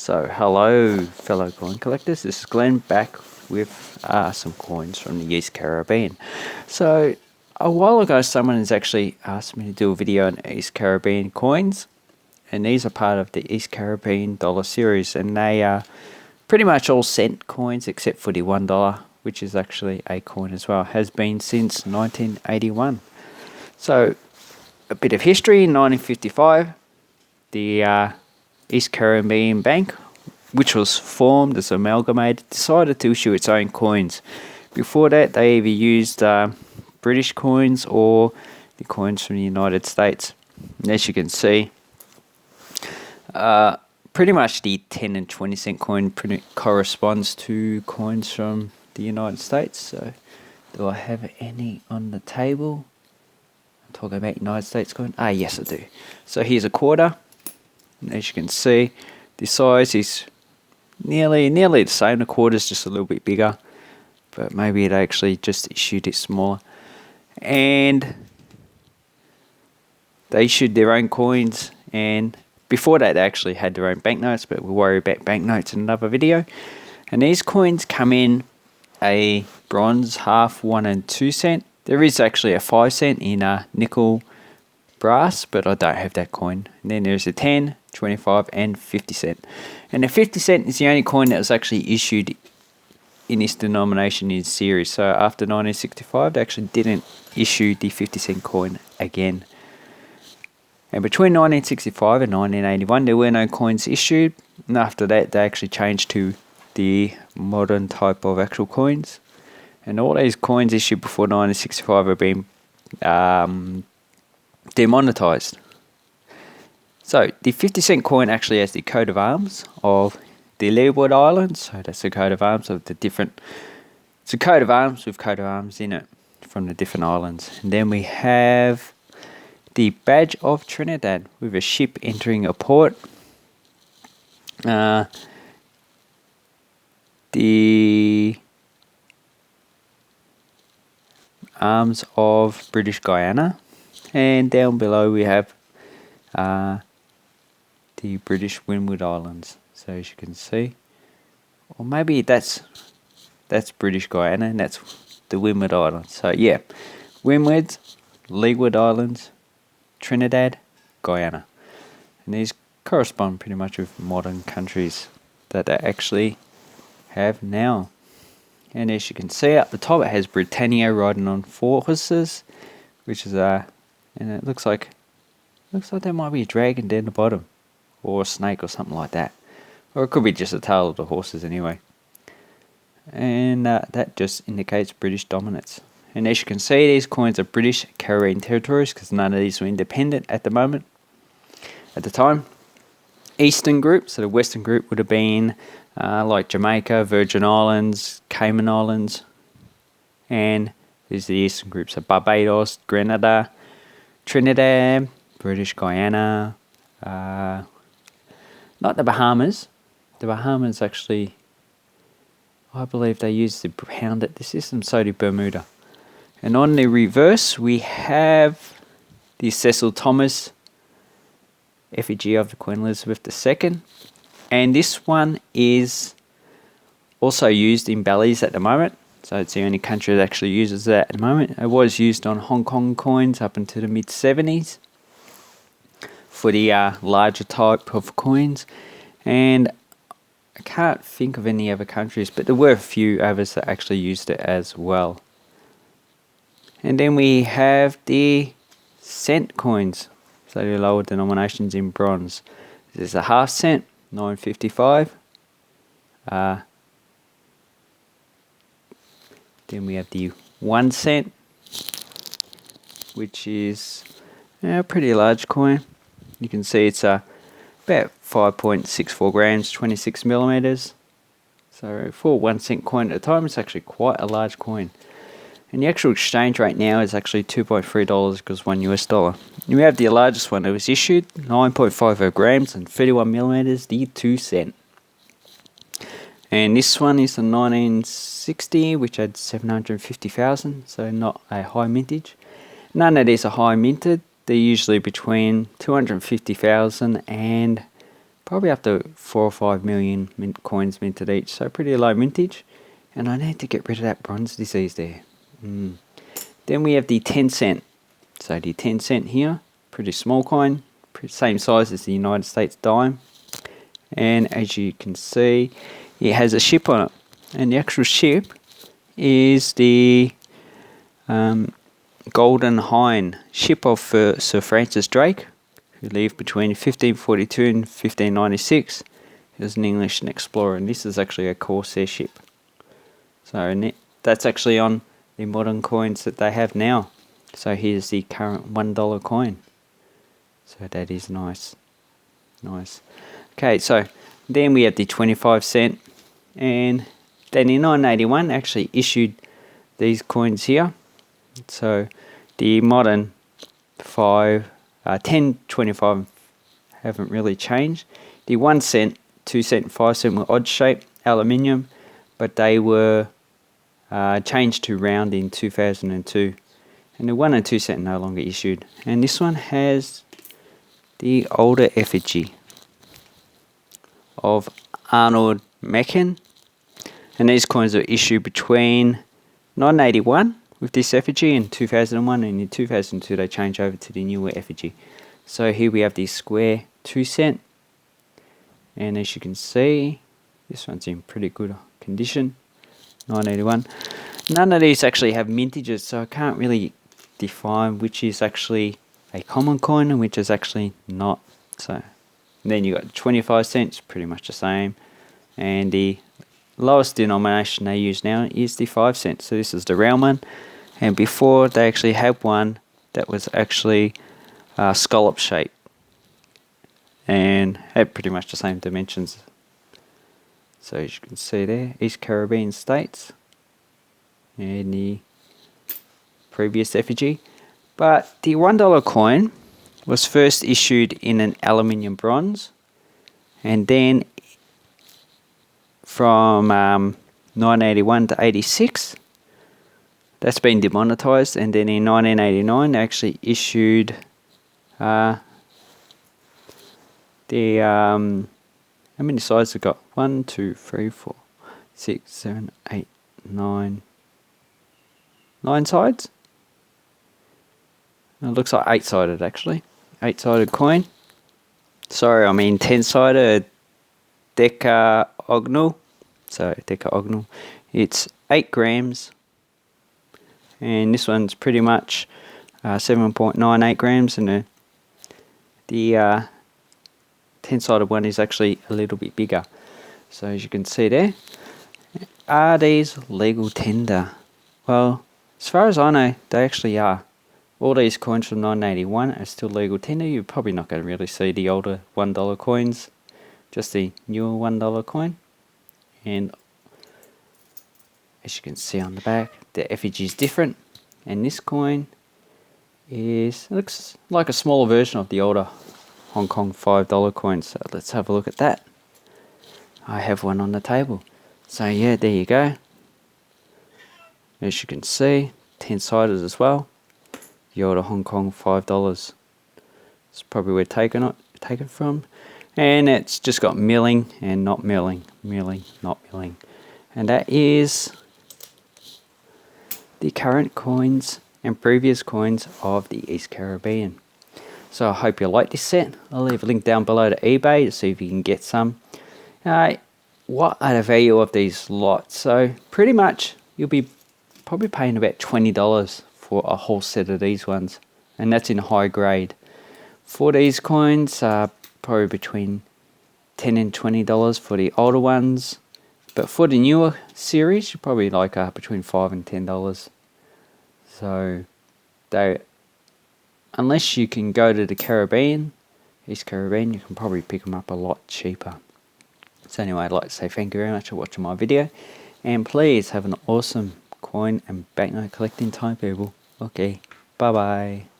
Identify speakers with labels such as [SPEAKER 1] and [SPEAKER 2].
[SPEAKER 1] So hello fellow coin collectors, this is Glenn back with some coins from the East Caribbean. So a while ago someone has actually asked me to do a video on East Caribbean coins, and these are part of the East Caribbean dollar series, and they are pretty much all cent coins except for the $1, which is actually a coin as well, has been since 1981. So a bit of history. In 1955 the East Caribbean Bank, which was formed as amalgamated, decided to issue its own coins. Before that, they either used British coins or the coins from the United States. And as you can see, pretty much the 10 and 20 cent coin corresponds to coins from the United States. So do I have any on the table? I'm talking about United States coin. Yes I do. So here's a quarter. And as you can see, the size is nearly the same. The quarter's just a little bit bigger, but maybe they actually just issued it smaller. And they issued their own coins, and before that they actually had their own banknotes, but we'll worry about banknotes in another video. And these coins come in a bronze, half, 1 and 2 cent. There is actually a 5 cent in a nickel brass, but I don't have that coin. And then there's a 10, 25 and 50 cent. And the 50 cent is the only coin that was actually issued in this denomination in series. So after 1965 they actually didn't issue the 50 cent coin again. And between 1965 and 1981 there were no coins issued, and after that they actually changed to the modern type of actual coins. And all these coins issued before 1965 have been demonetized. So the 50 cent coin actually has the coat of arms of the Leeward Islands. So that's the coat of arms of the different, it's a coat of arms with coat of arms in it from the different islands. And then we have the badge of Trinidad with a ship entering a port. The arms of British Guyana, and down below we have the British Windward Islands. So as you can see, or maybe that's British Guyana and that's the Windward Islands. So yeah, Windward, Leeward Islands, Trinidad, Guyana. And these correspond pretty much with modern countries that they actually have now. And as you can see up the top, it has Britannia riding on 4 horses, which is and it looks like there might be a dragon down the bottom, or a snake or something like that, or it could be just the tail of the horses anyway. And that just indicates British dominance. And as you can see, these coins are British Caribbean territories because none of these were independent at the time. Eastern group, so the Western group would have been like Jamaica, Virgin Islands, Cayman Islands, and these are the Eastern groups, so Barbados, Grenada, Trinidad, British Guyana, not the Bahamas. The Bahamas actually, I believe they use the pound at the system, so do Bermuda. And on the reverse we have the Cecil Thomas effigy of the Queen Elizabeth II. And this one is also used in Belize at the moment. So it's the only country that actually uses that at the moment. It was used on Hong Kong coins up into the mid-70s for the larger type of coins. And I can't think of any other countries, but there were a few others that actually used it as well. And then we have the cent coins, so the lower denominations in bronze. This is a half cent, 9.55. Then we have the 1 cent, which is a pretty large coin. You can see it's about 5.64 grams, 26 millimeters. So for a 1 cent coin at the time, it's actually quite a large coin. And the actual exchange rate now is actually $2.3 because $1. And we have the largest one that was issued, 9.50 grams and 31 millimeters, the 2 cent. And this one is a 1960, which had 750,000, so not a high mintage. None of these are high minted. They're usually between 250,000 and probably up to 4 or 5 million coins minted each, so pretty low mintage. And I need to get rid of that bronze disease there. Then we have the 10 cent. So the 10 cent here, pretty small coin, same size as the United States dime. And as you can see, it has a ship on it. And the actual ship is the Golden Hind, ship of Sir Francis Drake, who lived between 1542 and 1596. He was an English explorer, and this is actually a Corsair ship. So that's actually on the modern coins that they have now. So here's the current $1 coin. So that is nice. Nice. Okay, so then we have the 25 cent. And then in 1981 actually issued these coins here. So the modern 10, 25 haven't really changed. The 1 cent, 2 cent, 5 cent were odd shape, aluminium, but they were changed to round in 2002. And the 1 and 2 cent no longer issued. And this one has the older effigy of Arnold Machen. And these coins were issued between 1981 with this effigy and 2001, and in 2002 they changed over to the newer effigy. So here we have the square 2 cent, and as you can see, this one's in pretty good condition, 1981. None of these actually have mintages, so I can't really define which is actually a common coin and which is actually not. So then you got 25 cents, pretty much the same, and the lowest denomination they use now is the 5 cents. So this is the round one, and before they actually had one that was actually scallop shape and had pretty much the same dimensions. So as you can see there, East Caribbean states and the previous effigy. But the $1 coin was first issued in an aluminium bronze, and then from 1981 to 86 that's been demonetized, and then in 1989 they actually issued how many sides have got? 1, 2, 3, 4, 6, 7, 8, 9 sides. It looks like 8-sided actually. 8-sided coin. Sorry, I mean 10-sided decagonal. So decagonal. It's 8 grams. And this one's pretty much 7.98 grams, and the 10-sided one is actually a little bit bigger. So as you can see there, are these legal tender? Well, as far as I know, they actually are. All these coins from 1981 are still legal tender. You're probably not going to really see the older $1 coins, just the newer $1 coin. And as you can see on the back, the effigy is different, and this coin looks like a smaller version of the older Hong Kong $5 coin. So let's have a look at that. I have one on the table. So yeah, there you go. As you can see, 10-sided as well. The older Hong Kong $5. It's probably where taken from. And it's just got milling and not milling, milling, not milling. And that is the current coins and previous coins of the East Caribbean. So I hope you like this set. I'll leave a link down below to eBay to see if you can get some. What are the value of these lots? So pretty much you'll be probably paying about $20 for a whole set of these ones, and that's in high grade. For these coins, probably between $10 and $20 for the older ones, but for the newer series, you're probably like between $5 and $10. So unless you can go to the Caribbean, East Caribbean, you can probably pick them up a lot cheaper. So anyway, I'd like to say thank you very much for watching my video, and please have an awesome coin and banknote collecting time, people. Okay, bye bye.